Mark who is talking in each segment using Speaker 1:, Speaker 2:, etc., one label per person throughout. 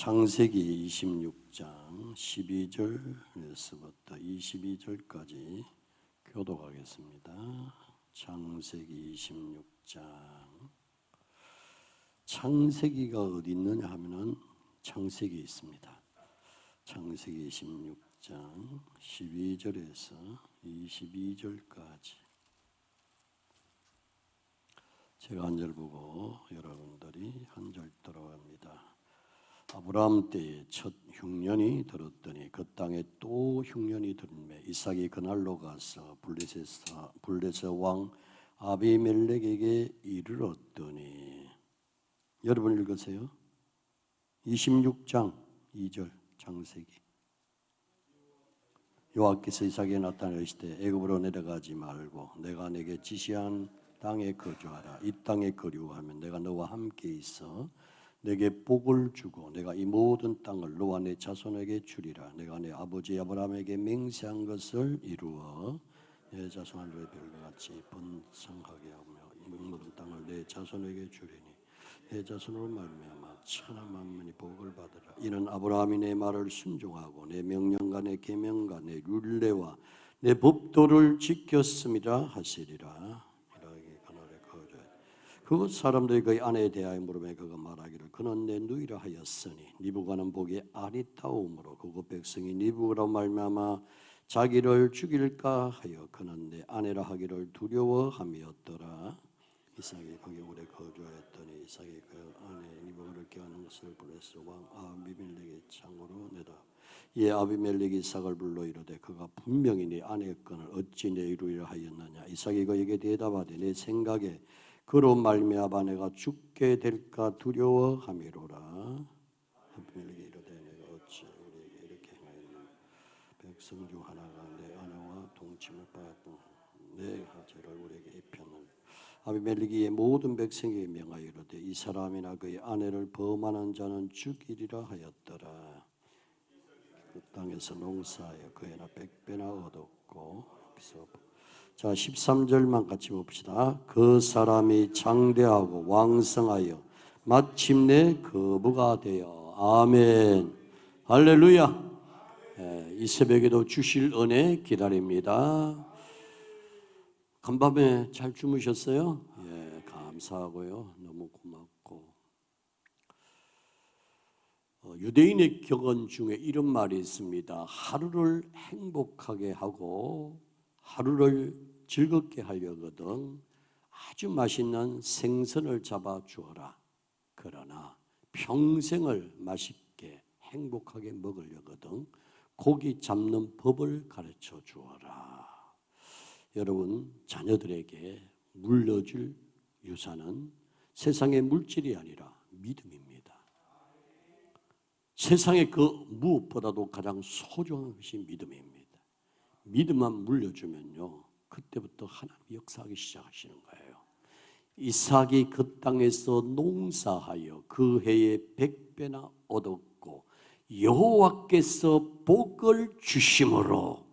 Speaker 1: 창세기 26장 12절에서부터 22절까지 교독하겠습니다. 창세기 26장. 창세기가 어디 있느냐 하면은 창세기에 있습니다. 창세기 26장 12절에서 22절까지. 제가 한 절 보고 여러분들이 한 절 따라갑니다. 아브라함 때에 첫 흉년이 들었더니 그 땅에 또 흉년이 들매 이삭이 그날로 가서 블레셋 왕 아비멜렉에게 이르렀더니, 여러분 읽으세요. 26장 2절 창세기. 여호와께서 이삭에게 나타나 이르시되 애굽으로 내려가지 말고 내가 내게 지시한 땅에 거주하라. 이 땅에 거류하면 내가 너와 함께 있어 내게 복을 주고 내가 이 모든 땅을 너와 내 자손에게 주리라. 내가 내 아버지 아브라함에게 맹세한 것을 이루어 내 자손을 너의 별과 같이 번성하게 하며 이 모든 땅을 내 자손에게 주리니 내 자손으로 말미암아 천하 만민이 복을 받으라. 이는 아브라함이 내 말을 순종하고 내 명령과 내 계명과 내 율례와 내 법도를 지켰음이라 하시리라. 그 사람들이 그의 아내에 대하여 물으며 그가 말하기를 그는 내 누이라 하였으니 니부가는 복이 아리따움으로 그 백성이 니부가로 말미암아 자기를 죽일까 하여 그는 내 아내라 하기를 두려워함이었더라. 이삭이 거기 오래 거주하였더니 이삭이 그 아내 니부가를 꾀하는 것을 블레셋 왕 아비멜렉의 창으로 내다. 이에 아비멜렉이 이삭을 불러 이르되 그가 분명히 네 아내의 건을 어찌 내 이루리라 하였느냐. 이삭이 그에게 대답하되 내 생각에 그로 말미암아 내가 죽게 될까 두려워함이로라. 아비멜렉이 이르되 내가 어찌 우리에게 이렇게 행하였느냐. 백성 중 하나가 내 아내와 동침을 받았던 내 죄를 우리에게 입혔느냐. 아비멜렉이 모든 백성에게 명하여 이르되 이 사람이나 그의 아내를 범하는 자는 죽이리라 하였더라. 그 땅에서 농사하여 그에나 100배나 얻었고. 자, 13절만 같이 봅시다. 그 사람이 장대하고 왕성하여 마침내 거부가 되어. 아멘. 할렐루야. 이 새벽에도 주실 은혜 기다립니다. 간밤에 잘 주무셨어요? 예, 감사하고요. 너무 고맙고. 유대인의 격언 중에 이런 말이 있습니다. 하루를 행복하게 하고 하루를 즐겁게 하려거든 아주 맛있는 생선을 잡아 주어라. 그러나 평생을 맛있게 행복하게 먹으려거든 고기 잡는 법을 가르쳐 주어라. 여러분, 자녀들에게 물려줄 유산은 세상의 물질이 아니라 믿음입니다. 세상의 그 무엇보다도 가장 소중한 것이 믿음입니다. 믿음만 물려주면요, 그때부터 하나님이 역사하기 시작하시는 거예요. 이삭이 그 땅에서 농사하여 그 해에 100배나 얻었고 여호와께서 복을 주심으로,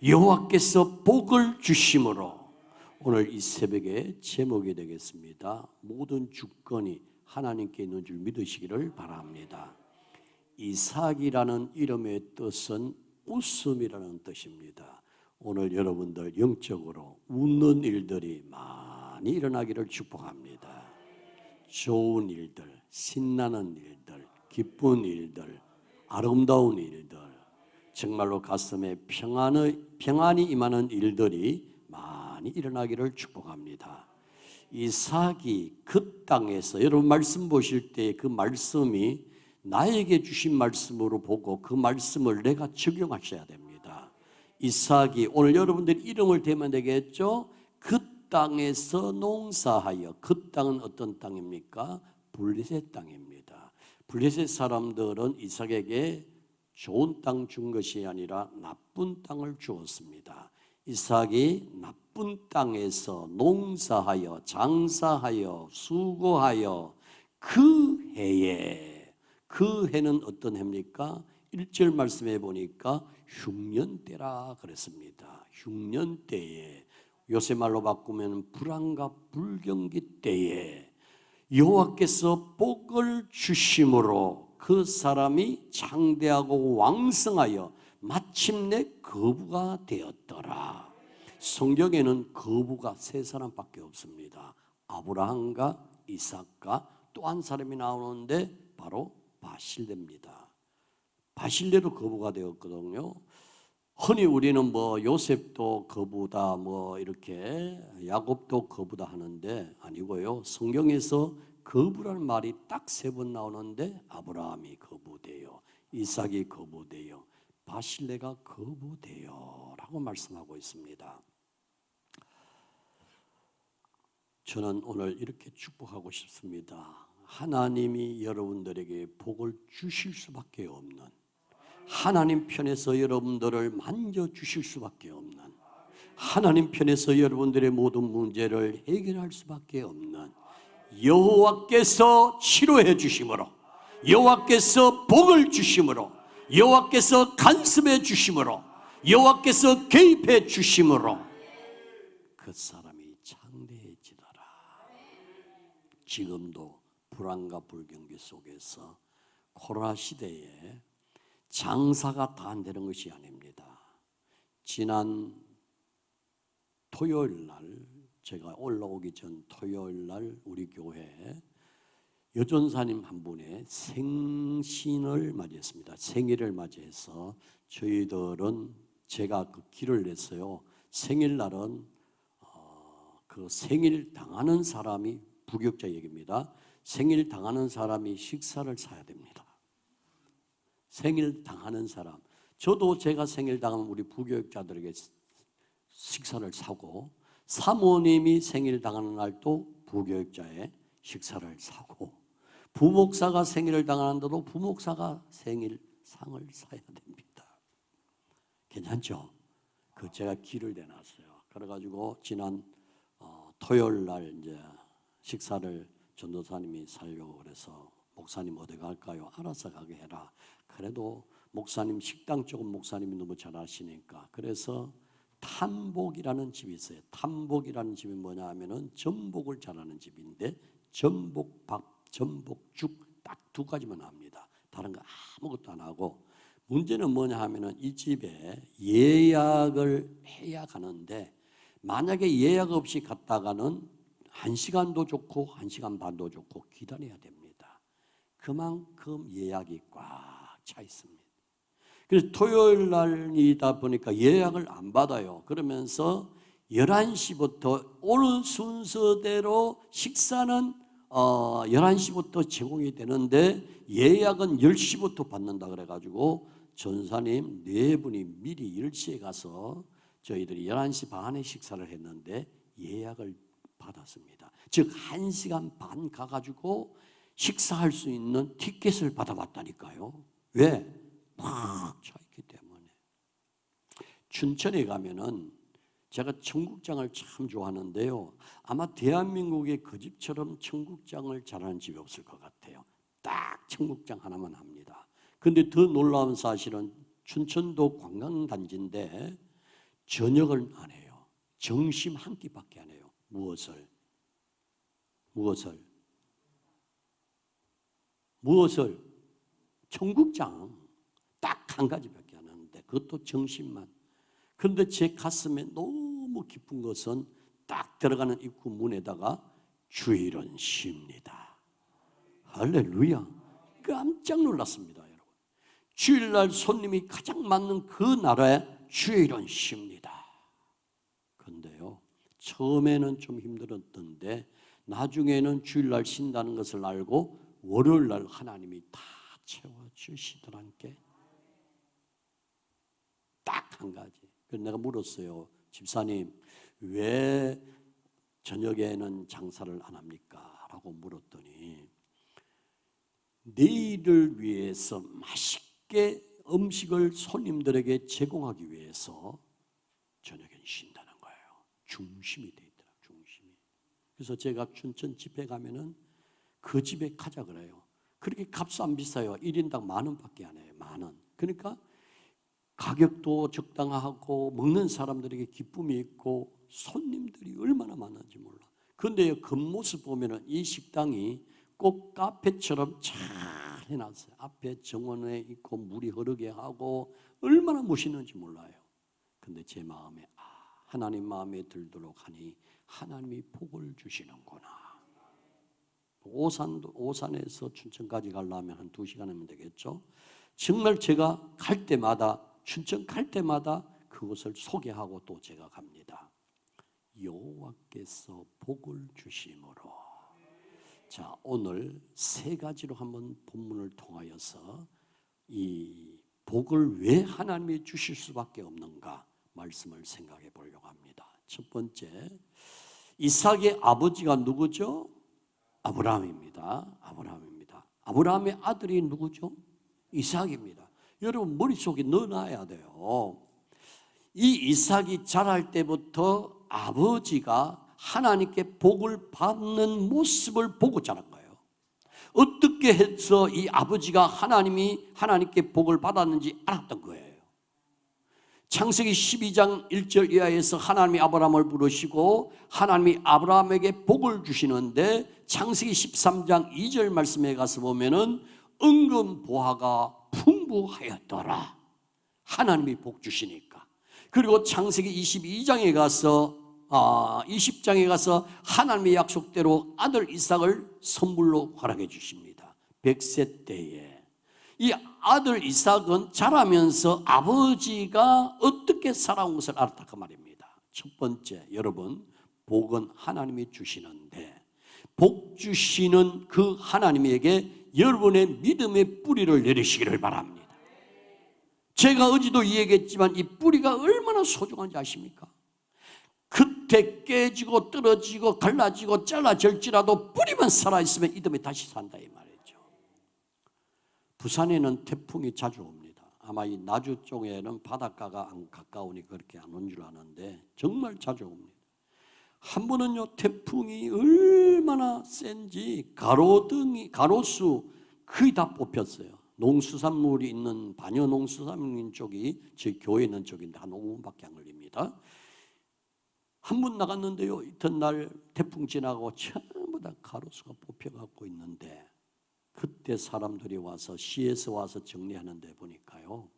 Speaker 1: 여호와께서 복을 주심으로 오늘 이 새벽에 제목이 되겠습니다. 모든 주권이 하나님께 있는 줄 믿으시기를 바랍니다. 이삭이라는 이름의 뜻은 웃음이라는 뜻입니다. 오늘 여러분들 영적으로 웃는 일들이 많이 일어나기를 축복합니다. 좋은 일들, 신나는 일들, 기쁜 일들, 아름다운 일들, 정말로 가슴에 평안이 임하는 일들이 많이 일어나기를 축복합니다. 이삭이 그 땅에서, 여러분 말씀 보실 때 그 말씀이 나에게 주신 말씀으로 보고 그 말씀을 내가 적용하셔야 됩니다. 이삭이, 오늘 여러분들이 이름을 대면 되겠죠? 그 땅에서 농사하여. 그 땅은 어떤 땅입니까? 블레셋 땅입니다. 블레셋 사람들은 이삭에게 좋은 땅 준 것이 아니라 나쁜 땅을 주었습니다. 이삭이 나쁜 땅에서 농사하여 장사하여 수고하여 그 해에, 그 해는 어떤 해입니까? 1절 말씀해 보니까 흉년 때라 그랬습니다. 흉년 때에, 요새 말로 바꾸면 불안과 불경기 때에 여호와께서 복을 주심으로 그 사람이 창대하고 왕성하여 마침내 거부가 되었더라. 성경에는 거부가 세 사람밖에 없습니다. 아브라함과 이삭과 또 한 사람이 나오는데 바로 바실레입니다. 바실레도 거부가 되었거든요. 흔히 우리는 뭐 요셉도 거부다 뭐 이렇게 야곱도 거부다 하는데 아니고요. 성경에서 거부라는 말이 딱 세 번 나오는데 아브라함이 거부돼요. 이삭이 거부돼요. 바실레가 거부돼요 라고 말씀하고 있습니다. 저는 오늘 이렇게 축복하고 싶습니다. 하나님이 여러분들에게 복을 주실 수밖에 없는, 하나님 편에서 여러분들을 만져주실 수밖에 없는, 하나님 편에서 여러분들의 모든 문제를 해결할 수밖에 없는 여호와께서 치료해 주심으로, 여호와께서 복을 주심으로, 여호와께서 간섭해 주심으로, 여호와께서 개입해 주심으로 그 사람이 창대해지더라. 지금도 불안과 불경기 속에서 코로나 시대에 장사가 다 안 되는 것이 아닙니다. 지난 토요일 날, 제가 올라오기 전 토요일 날 우리 교회에 여전사님 한 분의 생신을 맞이했습니다. 생일을 맞이해서 저희들은 제가 그 길을 냈어요. 생일날은 그 생일 당하는 사람이 부교육자 얘기입니다. 생일 당하는 사람이 식사를 사야 됩니다. 생일 당하는 사람. 저도 제가 생일 당하면 우리 부교육자들에게 식사를 사고, 사모님이 생일 당하는 날도 부교육자의 식사를 사고, 부목사가 생일을 당하는데도 부목사가 생일상을 사야 됩니다. 괜찮죠? 그 제가 길을 내놨어요. 그래가지고 지난 토요일 날 이제 식사를 전도사님이 살려고 그래서 목사님 어디 갈까요? 알아서 가게 해라. 그래도 목사님 식당 쪽은 목사님이 너무 잘 아시니까 그래서 탐복이라는 집이 있어요. 탐복이라는 집이 뭐냐 하면은 전복을 잘하는 집인데 전복밥, 전복죽 딱 두 가지만 합니다. 다른 거 아무것도 안 하고, 문제는 뭐냐 하면은 이 집에 예약을 해야 가는데 만약에 예약 없이 갔다가는 1시간도 좋고 1시간 반도 좋고 기다려야 됩니다. 그만큼 예약이 꽉 차 있습니다. 그래서 토요일 날이다 보니까 예약을 안 받아요. 그러면서 11시부터 오는 순서대로 식사는 11시부터 제공이 되는데 예약은 10시부터 받는다 그래가지고 전사님 4분이 미리 10시에 가서 저희들이 11시 반에 식사를 했는데 예약을 받았습니다. 즉 1시간 반 가가지고 식사할 수 있는 티켓을 받아봤다니까요. 왜? 팍 차있기 때문에. 춘천에 가면은 제가 청국장을 참 좋아하는데요. 아마 대한민국의 그 집처럼 청국장을 잘하는 집이 없을 것 같아요. 딱 청국장 하나만 합니다. 그런데 더 놀라운 사실은 춘천도 관광단지인데 저녁을 안 해요. 점심 한 끼밖에 안 해요. 무엇을? 청국장 딱 한 가지밖에 안 하는데 그것도 점심만. 그런데 제 가슴에 너무 깊은 것은 딱 들어가는 입구 문에다가 주일은 쉽니다. 할렐루야. 깜짝 놀랐습니다, 여러분. 주일날 손님이 가장 많은 그 나라에 주일은 쉽니다. 그런데요, 처음에는 좀 힘들었던데 나중에는 주일날 쉰다는 것을 알고 월요일날 하나님이 다 채워주시더란께. 딱 한 가지. 그래서 내가 물었어요. 집사님, 왜 저녁에는 장사를 안 합니까? 라고 물었더니 내일을 위해서 맛있게 음식을 손님들에게 제공하기 위해서 저녁엔 쉰다는 거예요. 중심이 돼 있더라. 중심이. 그래서 제가 춘천 집에 가면은 그 집에 가자 그래요. 그렇게 값도 안 비싸요. 1인당 10,000원밖에 안 해요. 10,000원. 그러니까 가격도 적당하고 먹는 사람들에게 기쁨이 있고 손님들이 얼마나 많은지 몰라. 그런데 겉모습 보면은 이 식당이 꼭 카페처럼 잘 해놨어요. 앞에 정원에 있고 물이 흐르게 하고 얼마나 멋있는지 몰라요. 근데 제 마음에 하나님 마음에 들도록 하니 하나님이 복을 주시는구나. 오산에서 춘천까지 가려면 한 2시간이면 되겠죠. 정말 제가 갈 때마다 춘천 갈 때마다 그것을 소개하고 또 제가 갑니다. 여호와께서 복을 주심으로. 자, 오늘 3가지로 한번 본문을 통하여서 이 복을 왜 하나님이 주실 수밖에 없는가 말씀을 생각해 보려고 합니다. 첫 번째, 이삭의 아버지가 누구죠? 아브라함입니다. 아브라함의 아들이 누구죠? 이삭입니다. 여러분 머릿속에 넣어놔야 돼요. 이 이삭이 자랄 때부터 아버지가 하나님께 복을 받는 모습을 보고 자란 거예요. 어떻게 해서 이 아버지가 하나님께 복을 받았는지 알았던 거예요. 창세기 12장 1절 이하에서 하나님이 아브라함을 부르시고 하나님이 아브라함에게 복을 주시는데 창세기 13장 2절 말씀에 가서 보면은 은근 보화가 풍부하였더라. 하나님이 복 주시니까. 그리고 창세기 20장에 가서 하나님의 약속대로 아들 이삭을 선물로 허락해 주십니다. 100세 때에. 이 아들 이삭은 자라면서 아버지가 어떻게 살아온 것을 알았다 그 말입니다. 첫 번째, 여러분, 복은 하나님이 주시는데 복 주시는 그 하나님에게 여러분의 믿음의 뿌리를 내리시기를 바랍니다. 제가 어제도 얘기했지만 이 뿌리가 얼마나 소중한지 아십니까? 그때 깨지고 떨어지고 갈라지고 잘라질지라도 뿌리만 살아있으면 이듬해 다시 산다 이 말이죠. 부산에는 태풍이 자주 옵니다. 아마 이 나주 쪽에는 바닷가가 안 가까우니 그렇게 안 온 줄 아는데 정말 자주 옵니다. 한 번은요, 태풍이 얼마나 센지 가로수 거의 다 뽑혔어요. 농수산물이 있는 반여 농수산물 쪽이 저희 교회 있는 쪽인데 한 5분밖에 안 걸립니다. 한 번 나갔는데요, 이튿날 태풍 지나고 전부 다 가로수가 뽑혀갖고 있는데 그때 사람들이 와서 시에서 와서 정리하는데 보니까요,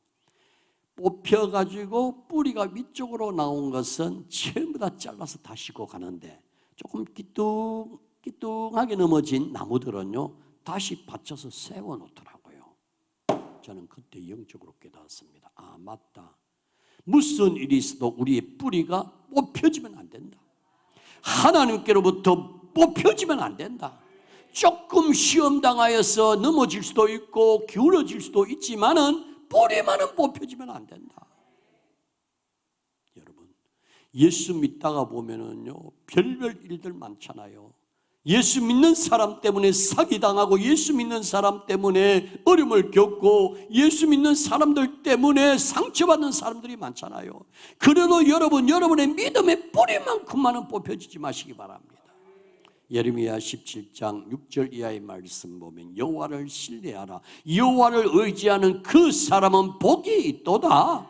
Speaker 1: 뽑혀가지고 뿌리가 위쪽으로 나온 것은 전부 다 잘라서 다 싣고 가는데 조금 끼뚱하게 넘어진 나무들은요 다시 받쳐서 세워놓더라고요. 저는 그때 영적으로 깨달았습니다. 아, 맞다. 무슨 일이 있어도 우리의 뿌리가 뽑혀지면 안 된다. 하나님께로부터 뽑혀지면 안 된다. 조금 시험당하여서 넘어질 수도 있고 기울어질 수도 있지만은 뿌리만은 뽑혀지면 안 된다. 여러분, 예수 믿다가 보면은요 별별 일들 많잖아요. 예수 믿는 사람 때문에 사기당하고 예수 믿는 사람 때문에 어려움을 겪고 예수 믿는 사람들 때문에 상처받는 사람들이 많잖아요. 그래도 여러분의 믿음의 뿌리만큼만은 뽑혀지지 마시기 바랍니다. 예레미야 17장 6절 이하의 말씀 보면 여호와를 신뢰하라. 여호와를 의지하는 그 사람은 복이 있도다.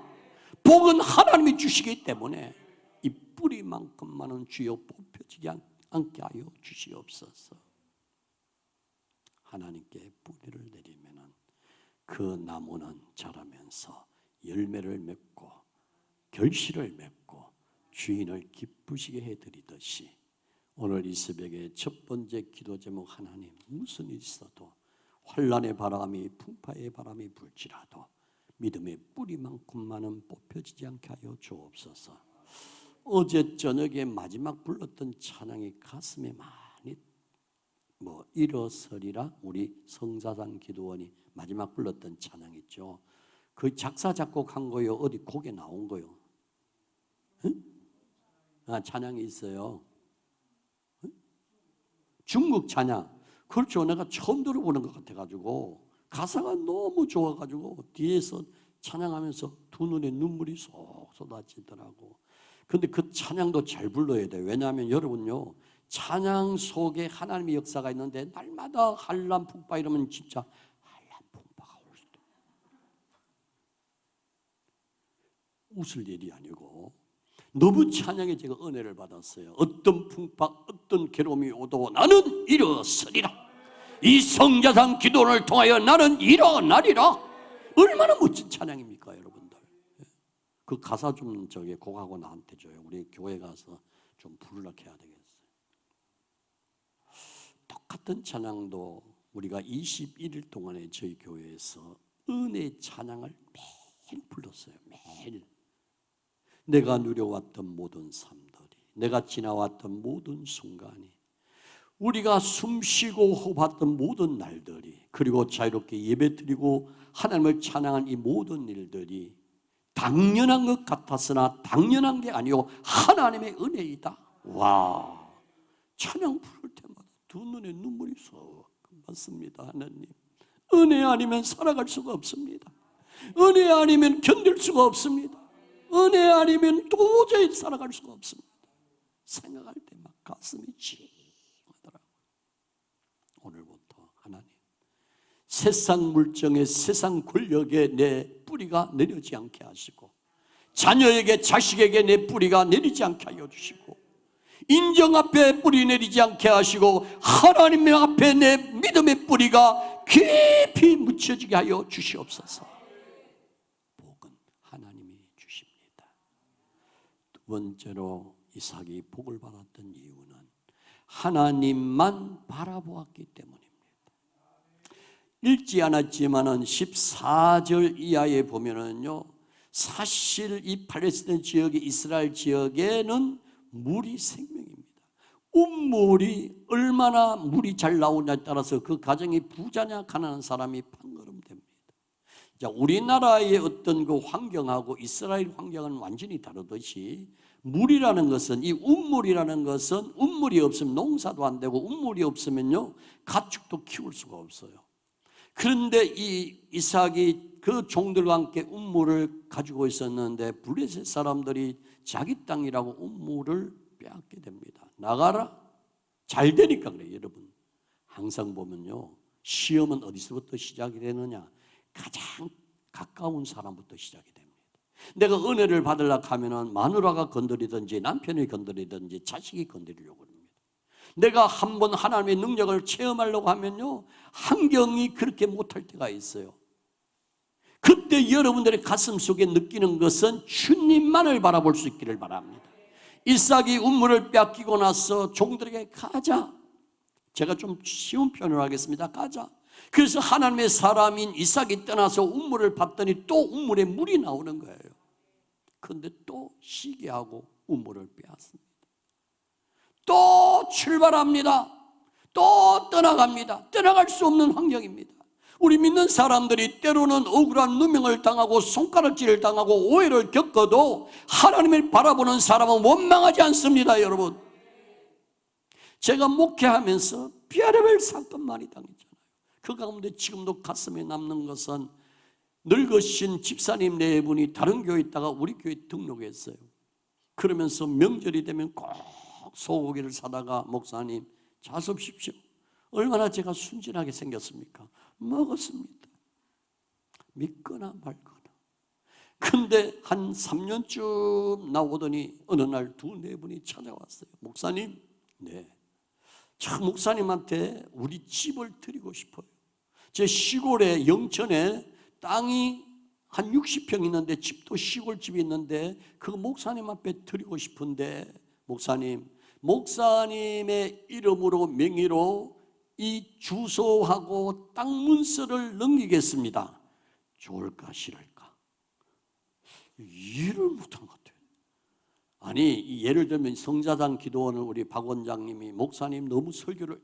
Speaker 1: 복은 하나님이 주시기 때문에 이 뿌리만큼만은 주여 뽑혀지지 않게 하여 주시옵소서. 하나님께 뿌리를 내리면 그 나무는 자라면서 열매를 맺고 결실을 맺고 주인을 기쁘시게 해드리듯이 오늘 이 새벽에 첫 번째 기도 제목, 하나님 무슨 일이 있어도 환난의 바람이 풍파의 바람이 불지라도 믿음의 뿌리만큼만은 뽑혀지지 않게 하여 주옵소서. 어제 저녁에 마지막 불렀던 찬양이 가슴에 많이 일어서리라, 우리 성사산 기도원이 마지막 불렀던 찬양 있죠. 그 작사 작곡한 거요, 어디 곡에 나온 거요? 응? 찬양이 있어요. 중국 찬양. 그렇죠. 내가 처음 들어보는 것 같아가지고 가사가 너무 좋아가지고 뒤에서 찬양하면서 두 눈에 눈물이 쏙 쏟아지더라고. 근데 그 찬양도 잘 불러야 돼요. 왜냐하면 여러분요, 찬양 속에 하나님의 역사가 있는데 날마다 한란 풍파 이러면 진짜 한란 풍파가 올 수도. 웃을 일이 아니고 너무 찬양에 제가 은혜를 받았어요. 어떤 풍파, 어떤 괴로움이 오도 나는 일어서리라. 이 성자상 기도를 통하여 나는 일어나리라. 얼마나 멋진 찬양입니까 여러분들. 그 가사 좀 곡하고 나한테 줘요. 우리 교회 가서 좀 부르려 해야 되겠어요. 똑같은 찬양도 우리가 21일 동안에 저희 교회에서 은혜 찬양을 매일 불렀어요. 매일. 내가 누려왔던 모든 삶들이, 내가 지나왔던 모든 순간이, 우리가 숨쉬고 호흡했던 모든 날들이, 그리고 자유롭게 예배드리고 하나님을 찬양한 이 모든 일들이 당연한 것 같았으나 당연한 게 아니오 하나님의 은혜이다. 와, 찬양 부를 때마다 두 눈에 눈물이 쏙 맞습니다. 하나님, 은혜 아니면 살아갈 수가 없습니다. 은혜 아니면 견딜 수가 없습니다. 은혜 아니면 도저히 살아갈 수가 없습니다. 생각할 때 막 가슴이 찡하더라고요. 오늘부터 하나님, 세상 물정에 세상 권력에 내 뿌리가 내리지 않게 하시고, 자녀에게 자식에게 내 뿌리가 내리지 않게 하여 주시고, 인정 앞에 뿌리 내리지 않게 하시고, 하나님 앞에 내 믿음의 뿌리가 깊이 묻혀지게 하여 주시옵소서. 복은 하나님이 주십니다. 두 번째로 이삭이 복을 받았던 이유는 하나님만 바라보았기 때문입니다. 읽지 않았지만은 14절 이하에 보면은요, 사실 이 팔레스타인 지역의 이스라엘 지역에는 물이 생명입니다. 운물이 얼마나 물이 잘 나오냐에 따라서 그 가정이 부자냐 가난한 사람이 판가름됩니다. 자, 우리나라의 어떤 그 환경하고 이스라엘 환경은 완전히 다르듯이, 물이라는 것은, 이 운물이라는 것은 운물이 없으면 농사도 안 되고 운물이 없으면요 가축도 키울 수가 없어요. 그런데 이 이삭이 그 종들과 함께 운물을 가지고 있었는데 블레셋 사람들이 자기 땅이라고 운물을 빼앗게 됩니다. 나가라. 잘 되니까 그래요. 여러분, 항상 보면요, 시험은 어디서부터 시작이 되느냐, 가장 가까운 사람부터 시작이 됩니다. 내가 은혜를 받으려고 하면은 마누라가 건드리든지 남편이 건드리든지 자식이 건드리려고 합니다. 내가 한번 하나님의 능력을 체험하려고 하면요, 환경이 그렇게 못할 때가 있어요. 그때 여러분들의 가슴 속에 느끼는 것은 주님만을 바라볼 수 있기를 바랍니다. 이삭이 운물을 뺏기고 나서 종들에게 가자. 제가 좀 쉬운 표현을 하겠습니다. 가자. 그래서 하나님의 사람인 이삭이 떠나서 운물을 받더니 또 운물에 물이 나오는 거예요. 그런데 또 시기하고 운물을 빼앗습니다. 또 출발합니다. 또 떠나갑니다. 떠나갈 수 없는 환경입니다. 우리 믿는 사람들이 때로는 억울한 누명을 당하고 손가락질을 당하고 오해를 겪어도 하나님을 바라보는 사람은 원망하지 않습니다. 여러분, 제가 목회하면서 별의별 사건 많이 당했잖아요. 그 가운데 지금도 가슴에 남는 것은 늙으신 집사님 네 분이 다른 교회에 있다가 우리 교회에 등록했어요. 그러면서 명절이 되면 꼭 소고기를 사다가 목사님 자섭십시오. 얼마나 제가 순진하게 생겼습니까? 먹었습니다. 믿거나 말거나. 근데 한 3년쯤 나오더니 어느 날 두 네 분이 찾아왔어요. 목사님, 네, 참 목사님한테 우리 집을 드리고 싶어요. 제 시골에 영천에 땅이 한 60평 있는데 집도 시골집이 있는데 그 목사님 앞에 드리고 싶은데 목사님의 이름으로 명의로 이 주소하고 땅 문서를 넘기겠습니다. 좋을까 싫을까? 이해를 못한 것 같아요. 아니, 예를 들면 성자당 기도원을 우리 박 원장님이 목사님 너무 설교를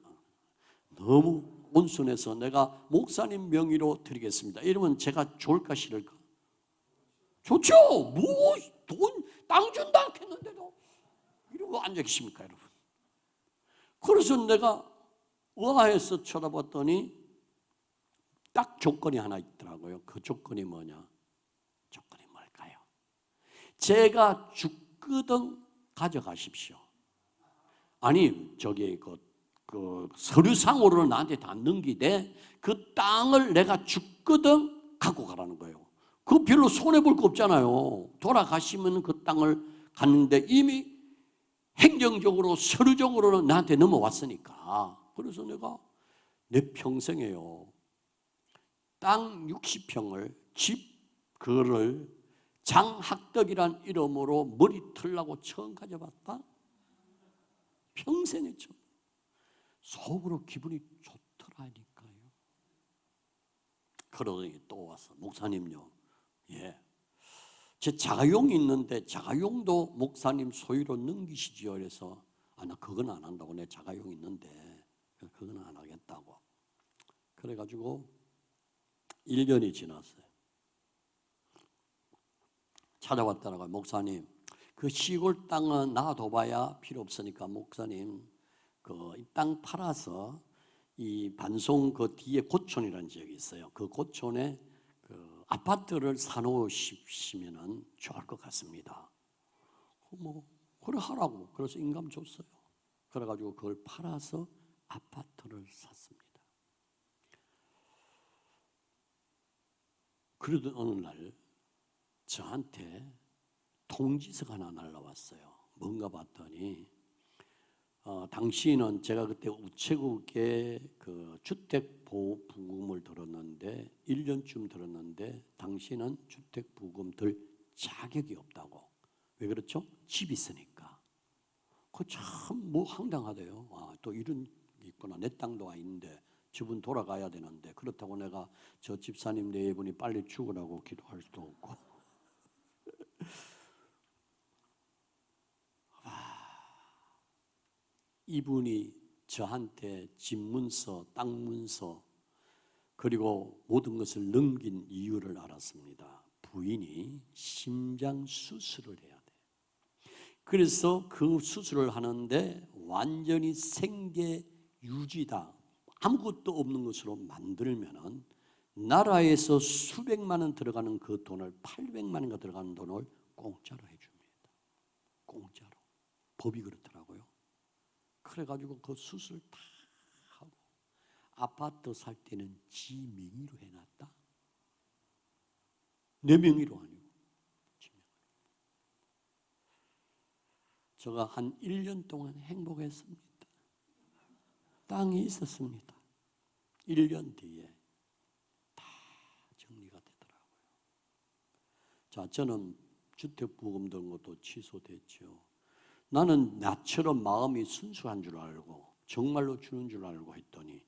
Speaker 1: 너무 온순해서 내가 목사님 명의로 드리겠습니다. 이러면 제가 좋을까 싫을까? 좋죠. 뭐 돈 땅 준다 했는데도 이러고 앉아 계십니까 여러분? 그래서 내가 의아해서 쳐다봤더니 딱 조건이 하나 있더라고요. 그 조건이 뭐냐? 조건이 뭘까요? 제가 죽거든 가져가십시오. 아니, 저기 그 서류상으로는 나한테 다 넘기되 그 땅을 내가 죽거든 갖고 가라는 거예요. 그거 별로 손해볼 거 없잖아요. 돌아가시면 그 땅을 갔는데 이미 행정적으로 서류적으로는 나한테 넘어왔으니까. 그래서 내가 내 평생에요, 땅 60평을 집 그거를 장학덕이란 이름으로 머리 털라고 처음 가져봤다? 평생에 처음. 속으로 기분이 좋더라니까요. 그러더니 또 와서, 목사님요, 예, 제 자가용이 있는데 자가용도 목사님 소유로 넘기시지요. 그래서 나 그건 안 한다고. 내 자가용이 있는데 그건 안 하겠다고. 그래가지고 1년이 지났어요. 찾아왔더라고요. 목사님, 그 시골 땅은 놔둬봐야 필요 없으니까 목사님 그 이 땅 팔아서 이 반송 그 뒤에 고촌이라는 지역이 있어요. 그 고촌에 그 아파트를 사놓으시면은 좋을 것 같습니다. 뭐 그래 하라고. 그래서 인감 줬어요. 그래가지고 그걸 팔아서 아파트를 샀습니다. 그러던 어느 날 저한테 통지서가 하나 날라왔어요. 뭔가 봤더니 당시는 제가 그때 우체국에 그 주택보호부금을 들었는데 1년쯤 들었는데 당시는 주택보금 들 자격이 없다고. 왜 그렇죠? 집이 있으니까. 그 참 뭐 황당하대요. 또 이런 게 있구나. 내 땅도 아닌데 저분 돌아가야 되는데 그렇다고 내가 저 집사님 네 분이 빨리 죽으라고 기도할 수도 없고. 이분이 저한테 집문서, 땅문서 그리고 모든 것을 넘긴 이유를 알았습니다. 부인이 심장 수술을 해야 돼. 그래서 그 수술을 하는데 완전히 생계 유지다, 아무것도 없는 것으로 만들면은 나라에서 수백만 원 들어가는 그 돈을 800만 원가 들어가는 돈을 공짜로 해줍니다. 공짜로. 법이 그렇더라고요. 그래가지고 그 수술 다 하고 아파트 살 때는 지 명의로 해놨다. 내 명의로 아니고 지 명의로. 제가 한 1년 동안 행복했습니다. 땅이 있었습니다. 1년 뒤에 다 정리가 되더라고요. 자, 저는 주택부금 든 것도 취소됐죠. 나는 나처럼 마음이 순수한 줄 알고 정말로 주는 줄 알고 했더니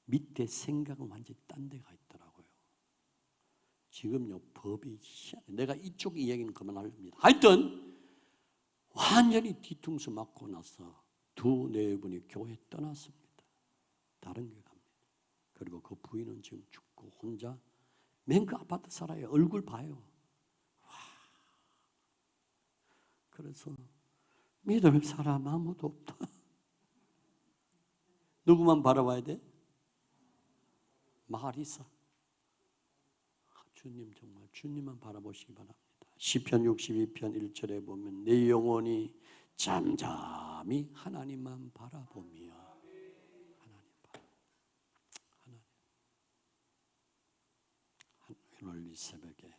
Speaker 1: 밑에 생각은 완전히 딴 데가 있더라고요. 지금요 법이 희한해. 내가 이쪽 이야기는 그만하렵니다. 하여튼 완전히 뒤통수 맞고 나서 두 네 분이 교회 떠났습니다. 다른 교회 갑니다. 그리고 그 부인은 지금 죽고 혼자 맨 그 아파트 살아요. 얼굴 봐요. 와. 그래서 믿을 사람 아무도 없다. 누구만 바라봐야 돼? 마리사. 주님, 정말 주님만 바라보시기 바랍니다. 시편 62편 1절에 보면 내 영혼이 잠잠히 하나님만 바라보며 오늘 이 새벽에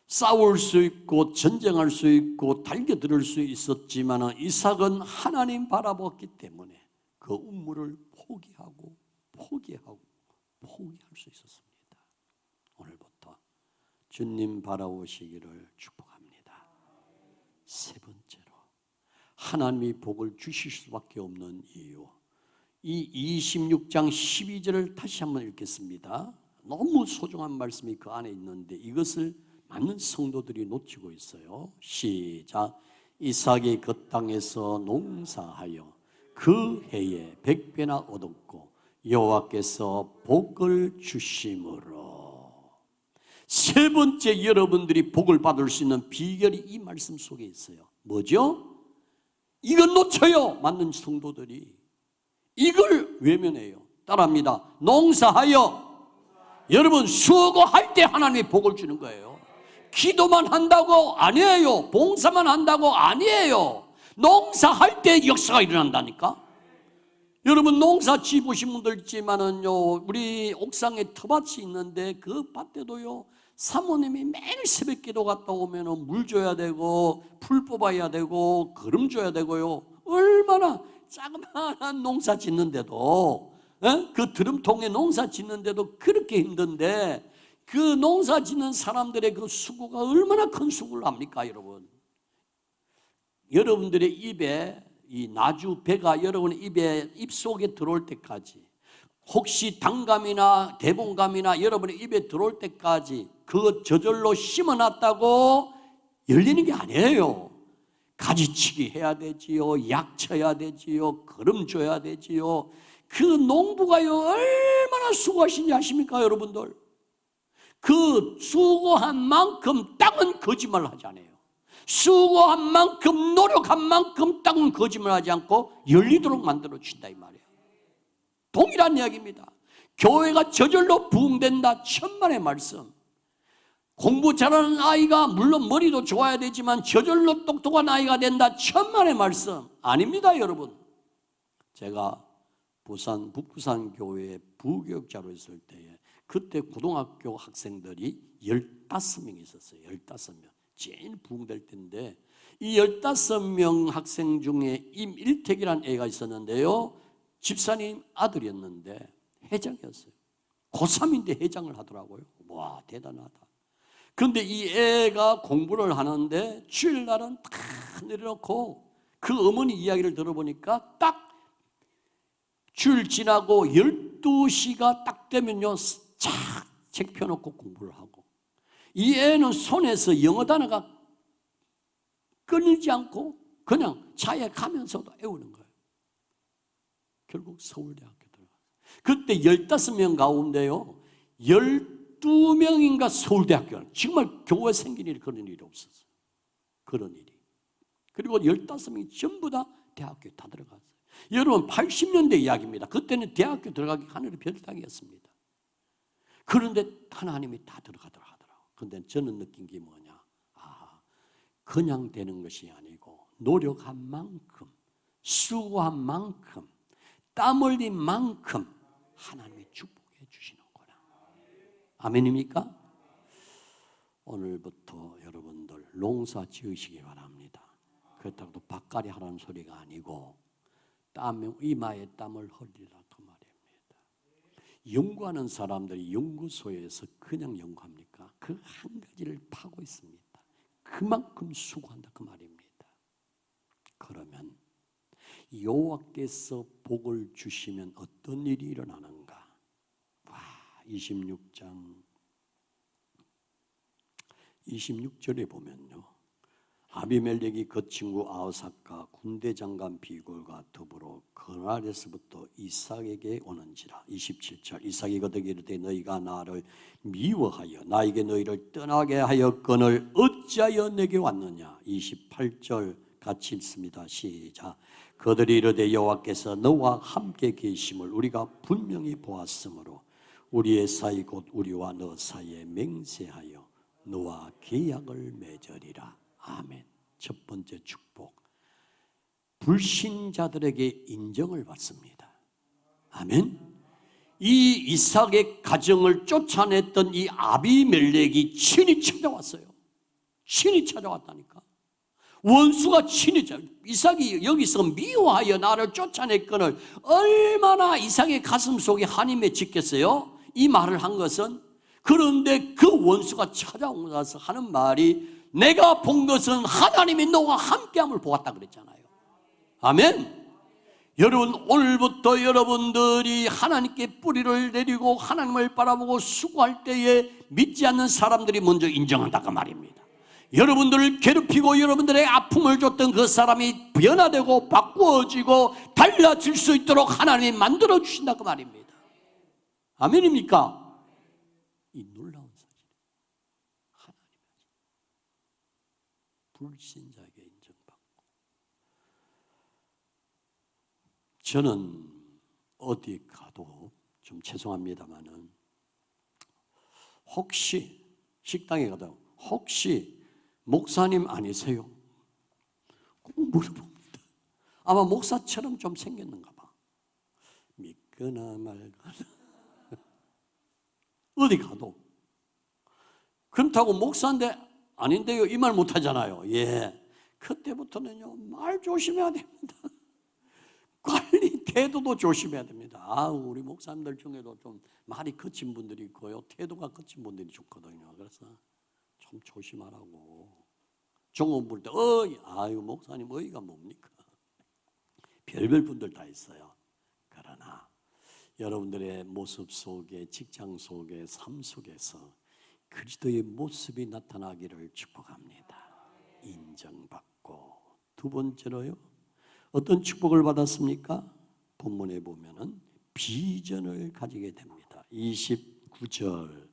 Speaker 1: 싸울 수 있고 전쟁할 수 있고 달겨들을 수 있었지만 이삭은 하나님 바라봤기 때문에 그 음물을 포기할 수 있었습니다. 오늘부터 주님 바라보시기를 축복합니다. 세 번째로 하나님이 복을 주실 수밖에 없는 이유, 이 26장 12절을 다시 한번 읽겠습니다. 너무 소중한 말씀이 그 안에 있는데 이것을 많은 성도들이 놓치고 있어요. 시작. 이삭이 그 땅에서 농사하여 그 해에 100배나 얻었고 여호와께서 복을 주심으로. 세 번째 여러분들이 복을 받을 수 있는 비결이 이 말씀 속에 있어요. 뭐죠? 이걸 놓쳐요. 많은 성도들이 이걸 외면해요. 따라합니다. 농사하여. 여러분 수고할 때 하나님이 복을 주는 거예요. 기도만 한다고 아니에요. 봉사만 한다고 아니에요. 농사할 때 역사가 일어난다니까. 여러분 농사 지으신 분들 있지만은요, 우리 옥상에 텃밭이 있는데 그 밭에도요 사모님이 매일 새벽 기도 갔다 오면은 물 줘야 되고 풀 뽑아야 되고 거름 줘야 되고요. 얼마나 자그마한 농사 짓는데도 그 드럼통에 농사 짓는데도 그렇게 힘든데 그 농사 짓는 사람들의 그 수고가 얼마나 큰 수고를 합니까, 여러분? 여러분들의 입에 이 나주 배가 여러분의 입속에 들어올 때까지, 혹시 당감이나 대봉감이나 여러분의 입에 들어올 때까지 그 저절로 심어놨다고 열리는 게 아니에요. 가지치기 해야 되지요, 약 쳐야 되지요, 거름 줘야 되지요. 그 농부가요 얼마나 수고하신지 아십니까, 여러분들? 그 수고한 만큼 땅은 거짓말을 하지 않아요. 수고한 만큼, 노력한 만큼 땅은 거짓말하지 않고 열리도록 만들어 주신다, 이 말이에요. 동일한 이야기입니다. 교회가 저절로 부흥된다, 천만의 말씀. 공부 잘하는 아이가 물론 머리도 좋아야 되지만 저절로 똑똑한 아이가 된다, 천만의 말씀. 아닙니다, 여러분. 제가 북부산 교회에 부교육자로 있을 때에 그때 고등학교 학생들이 15명 있었어요. 15명. 제일 부흥될 때인데 이 15명 학생 중에 임일택이라는 애가 있었는데요, 집사님 아들이었는데 회장이었어요. 고3인데 회장을 하더라고요. 와, 대단하다. 그런데 이 애가 공부를 하는데 주일날은 다 내려놓고 그 어머니 이야기를 들어보니까 딱 주일 지나고 12시가 딱 되면요 착 책 펴놓고 공부를 하고, 이 애는 손에서 영어 단어가 끊이지 않고 그냥 차에 가면서도 외우는 거예요. 결국 서울대학교 들어갔어요. 그때 15명 가운데요 12명인가 서울대학교. 정말 교회 생긴 일이 그런 일이 없었어요. 그런 일이. 그리고 15명이 전부 다 대학교에 다 들어갔어요. 여러분 80년대 이야기입니다. 그때는 대학교 들어가기 하늘의 별 따기였습니다. 그런데 하나님이 다 들어가더라 하더라고요. 그런데 저는 느낀 게 뭐냐, 그냥 되는 것이 아니고 노력한 만큼, 수고한 만큼, 땀 흘린 만큼 하나님이 축복해 주시는구나. 아멘입니까? 오늘부터 여러분들 농사 지으시기 바랍니다. 그렇다고 밭갈이 하라는 소리가 아니고 이마에 땀을 흘리라 그 말입니다. 연구하는 사람들이 연구소에서 그냥 연구합니까? 그 한 가지를 파고 있습니다. 그만큼 수고한다 그 말입니다. 그러면 여호와께서 복을 주시면 어떤 일이 일어나는가? 26장 26절에 보면요, 아비멜렉이 그 친구 아우삭과 군대장관 비골과 더불어 그날에서부터 이삭에게 오는지라. 27절 이삭이 그들에게 이르되 너희가 나를 미워하여 나에게 너희를 떠나게 하였거늘 어찌하여 내게 왔느냐. 28절 같이 읽습니다. 시작. 그들이 이르되 여호와께서 너와 함께 계심을 우리가 분명히 보았으므로 우리의 사이 곧 우리와 너 사이에 맹세하여 너와 계약을 맺으리라. 아멘. 첫 번째 축복, 불신자들에게 인정을 받습니다. 아멘. 이 이삭의 가정을 쫓아냈던 이 아비멜렉이 친히 찾아왔어요. 친히 찾아왔다니까. 원수가 친히 이삭이 여기서 미워하여 나를 쫓아냈거늘 얼마나 이삭의 가슴 속에 한이 맺혔겠어요? 이 말을 한 것은. 그런데 그 원수가 찾아오고 나서 하는 말이 내가 본 것은 하나님이 너와 함께함을 보았다 그랬잖아요. 아멘. 여러분 오늘부터 여러분들이 하나님께 뿌리를 내리고 하나님을 바라보고 수고할 때에 믿지 않는 사람들이 먼저 인정한다 그 말입니다. 여러분들을 괴롭히고 여러분들의 아픔을 줬던 그 사람이 변화되고 바꾸어지고 달라질 수 있도록 하나님이 만들어 주신다 그 말입니다. 아멘입니까? 이 놀라운 사실, 하나님이 불신자에게 인정받고. 저는 어디 가도 좀 죄송합니다마는 혹시 식당에 가도 혹시 목사님 아니세요? 꼭 물어봅니다. 아마 목사처럼 좀 생겼는가 봐. 믿거나 말거나 어디 가도. 그렇다고 목사인데 아닌데요 이 말 못하잖아요. 예, 그때부터는요 말 조심해야 됩니다. 관리 태도도 조심해야 됩니다. 우리 목사님들 중에도 좀 말이 거친 분들이 있고요, 태도가 거친 분들이 좋거든요. 그래서 좀 조심하라고. 종업 볼 때 목사님 어이가 뭡니까? 별별 분들 다 있어요. 그러나 여러분들의 모습 속에, 직장 속에, 삶 속에서 그리스도의 모습이 나타나기를 축복합니다. 인정받고. 두 번째로요, 어떤 축복을 받았습니까? 본문에 보면은 비전을 가지게 됩니다. 29절,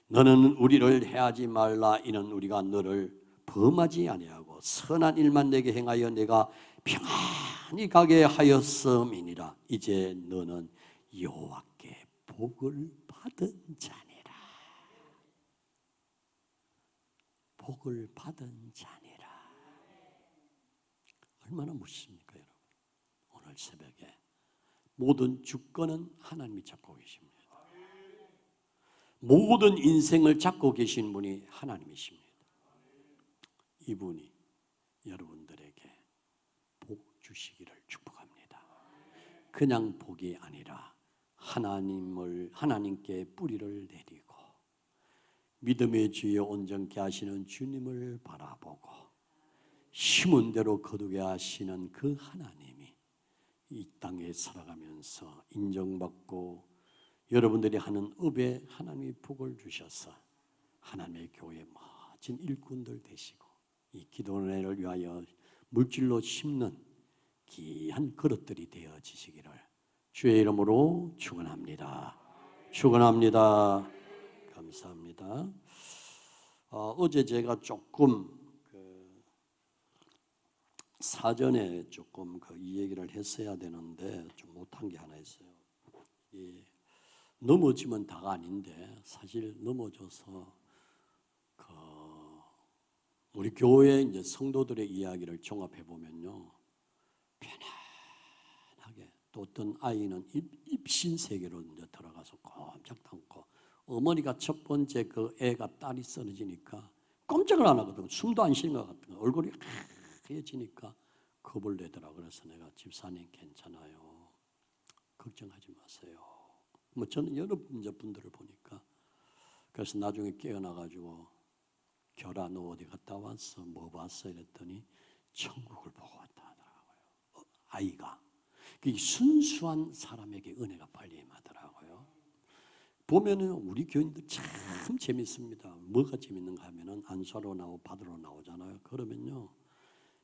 Speaker 1: 너는 우리를 해하지 말라. 이는 우리가 너를 범하지 아니하고 선한 일만 내게 행하여 내가 평안히 가게 하였음이니라. 이제 너는 여호와께 복을 받은 자니라. 복을 받은 자니라. 얼마나 멋있습니까, 여러분? 오늘 새벽에 모든 주권은 하나님이 잡고 계십니다. 모든 인생을 잡고 계신 분이 하나님이십니다. 이분이 여러분들에게 복 주시기를 축복합니다. 그냥 복이 아니라 하나님께 뿌리를 내리고 믿음의 주에 온전케 하시는 주님을 바라보고 심은 대로 거두게 하시는 그 하나님이 이 땅에 살아가면서 인정받고 여러분들이 하는 업에 하나님이 복을 주셔서 하나님의 교회 멋진 일꾼들 되시고 이 기도원회를 위하여 물질로 심는 귀한 그릇들이 되어지시기를 주의 이름으로 축원합니다. 축원합니다. 감사합니다. 어제 제가 조금 사전에 조금 이 얘기를 했어야 되는데 좀 못한 게 하나 있어요. 넘어지면 다가 아닌데 사실 넘어져서 우리 교회 이제 성도들의 이야기를 종합해 보면요, 편안하게 또 어떤 아이는 입신 세계로 이제 들어가서 꼼짝 않고 어머니가 첫 번째 그 애가 딸이 쓰러지니까 꼼짝을 안 하거든. 숨도 안 쉬는 것 같은 거. 얼굴이 하얘지니까 겁을 내더라. 그래서 내가 집사님 괜찮아요. 걱정하지 마세요. 저는 여러 분들을 보니까 그래서 나중에 깨어나가지고 결아 너 어디 갔다 왔어? 뭐 봤어? 이랬더니 천국을 보고 왔다 하더라고요. 아이가. 순수한 사람에게 은혜가 빨리 임하더라고요. 보면은 우리 교인들 참 재밌습니다. 뭐가 재밌는가 하면은 안수하러 나오고 받으러 나오잖아요. 그러면요,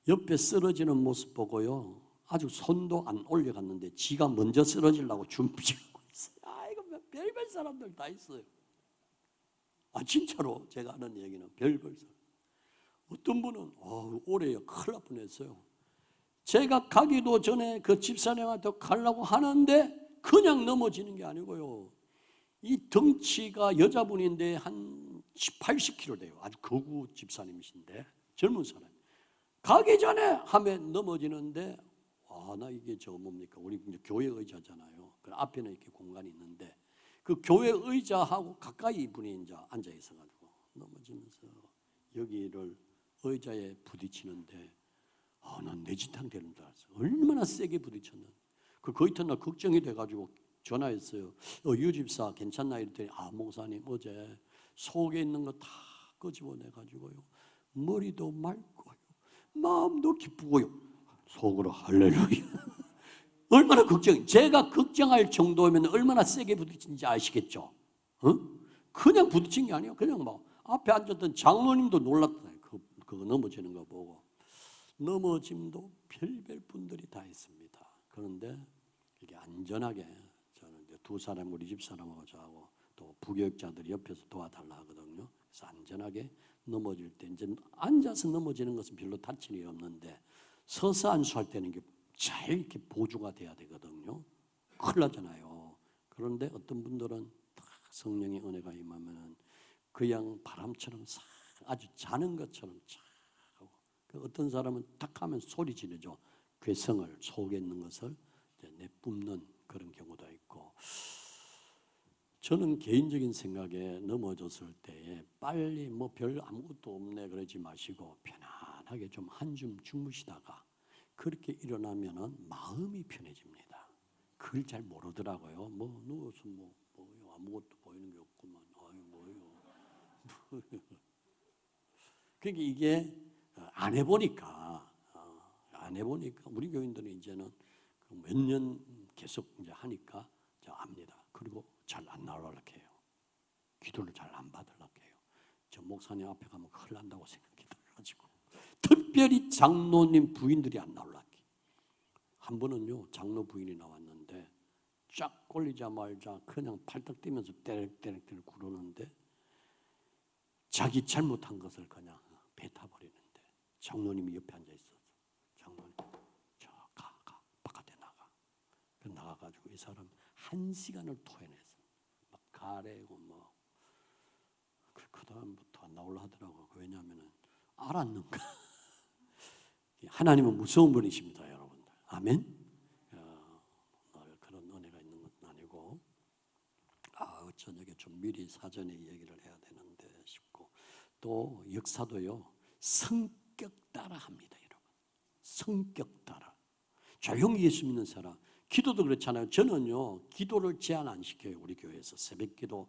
Speaker 1: 옆에 쓰러지는 모습 보고요, 아주 손도 안 올려갔는데 지가 먼저 쓰러지려고 준비하고 있어요. 이거 별별 사람들 다 있어요. 진짜로 제가 하는 얘기는 별별 사람. 어떤 분은 올해 큰일 날 뻔했어요. 제가 가기도 전에 그 집사님한테 가려고 하는데 그냥 넘어지는 게 아니고요, 이 덩치가 여자분인데 한 80kg 돼요. 아주 거구 집사님이신데 젊은 사람. 가기 전에 하면 넘어지는데 나 이게 뭡니까? 우리 교회 의자잖아요. 그 앞에는 이렇게 공간이 있는데 그 교회 의자하고 가까이 분이 이제 앉아 있어가지고 넘어지면서 여기를 의자에 부딪히는데 난 내진탕 되는 줄 알았어요. 얼마나 세게 부딪혔는데 그 이튿날 걱정이 돼가지고 전화했어요. 유 집사 괜찮나? 이랬더니 목사님 어제 속에 있는 거 다 끄집어내가지고요, 머리도 맑고요, 마음도 기쁘고요, 속으로 할렐루야. 얼마나 제가 걱정할 정도면 얼마나 세게 부딪힌지 아시겠죠? 그냥 부딪힌 게 아니에요. 그냥 앞에 앉았던 장로님도 놀랐잖아요. 그거 넘어지는 거 보고. 넘어짐도 별별 분들이 다 있습니다. 그런데 이게 안전하게, 저는 이제 두 사람, 우리 집 사람하고 저하고 또 부교육자들이 옆에서 도와달라 하거든요. 그래서 안전하게 넘어질 때 이제 앉아서 넘어지는 것은 별로 다칠 일이 없는데 서서 안수할 때는 이게 잘 이렇게 보조가 돼야 되거든요. 큰일 나잖아요. 그런데 어떤 분들은 성령의 은혜가 임하면 그냥 바람처럼 싹 아주 자는 것처럼 쫙 하고, 어떤 사람은 탁 하면 소리 지르죠. 괴성을, 속에 있는 것을 내뿜는 그런 경우도 있고. 저는 개인적인 생각에 넘어졌을 때에 빨리 별 아무것도 없네 그러지 마시고 편안하게 좀 한줌 주무시다가 그렇게 일어나면은 마음이 편해집니다. 그걸 잘 모르더라고요. 뭐 누워서 뭐요 아무것도 보이는 게 없구만. 아유 뭐요. 그러니까 이게 안 해보니까 우리 교인들은 이제는 몇 년 계속 이제 하니까 압니다. 그리고 잘 안 나오려고 해요. 기도를 잘 안 받으려고 해요. 저 목사님 앞에 가면 큰일 난다고 생각이 들어가지고 특별히 장로님 부인들이 안 나오려고 해요. 한 번은요 장로 부인이 나왔는데 쫙 걸리자마자 그냥 팔딱 뛰면서 때렉때렉 구르는데 자기 잘못한 것을 그냥 뱉어버리는데 장로님이 옆에 앉아 있었어. 장로님 저 가 바깥에 나가가지고 이 사람 1시간을 토해냈어. 막 가래고 뭐 그 다음부터 안 나오려 하더라고. 왜냐하면은 알았는가. 하나님은 무서운 분이십니다, 여러분들. 아멘. 그런 은혜가 있는 것은 아니고 저녁에 좀 미리 사전에 얘기를 해야 되는데 싶고 또 역사도요 성격 따라 합니다, 여러분. 성격 따라. 조용히 예수 믿는 사람. 기도도 그렇잖아요. 저는요 기도를 제한 안 시켜요. 우리 교회에서 새벽기도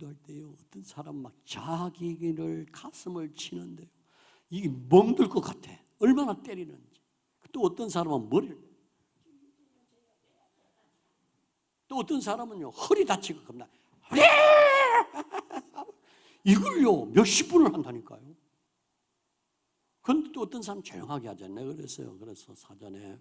Speaker 1: 할 때요 어떤 사람 막 자기를 가슴을 치는데요 이게 멍들 것 같아. 얼마나 때리는지. 또 어떤 사람은 머리를, 또 어떤 사람은요 허리 다치고 겁나. 이걸요 몇십 분을 한다니까요. 그런데 또 어떤 사람은 조용하게 하잖아요. 그래서 사전에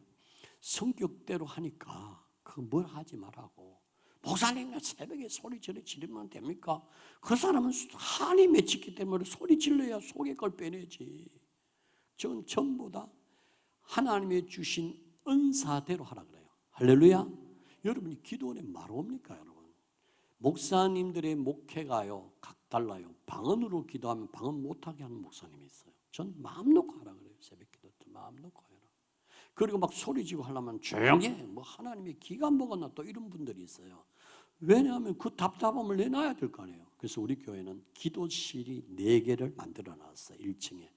Speaker 1: 성격대로 하니까 그 뭘 하지 말라고. 목사님 새벽에 소리 지르면 됩니까? 그 사람은 한이 맺혔기 때문에 소리 질러야 속의 걸 빼내지. 저건 전부 다 하나님의 주신 은사대로 하라 그래요. 할렐루야. 여러분이 기도원에 말 옵니까 여러분? 목사님들의 목회가요 각 달라요. 방언으로 기도하면 방언 못하게 하는 목사님이 있어요. 전 마음 놓고 하라 그래요. 새벽 기도 때 마음 놓고 해라. 그리고 막 소리지고 하려면 조용히 해. 뭐 하나님의 기가 먹었나 또 이런 분들이 있어요. 왜냐하면 그 답답함을 내놔야 될 거 아니에요. 그래서 우리 교회는 기도실이 4개를 만들어 놨어요. 1층에.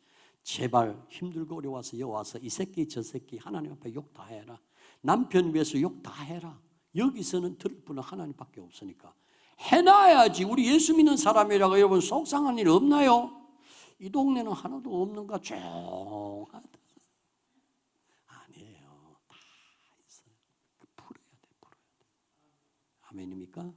Speaker 1: 제발 힘들고 어려워서 여와서 이 새끼 저 새끼 하나님 앞에 욕 다 해라. 남편 위해서 욕 다 해라. 여기서는 들을 분은 하나님밖에 없으니까 해놔야지. 우리 예수 믿는 사람이라고 여러분 속상한 일 없나요? 이 동네는 하나도 없는가 조용하다. 아니에요. 다 있어요. 풀어야 돼. 아멘입니까?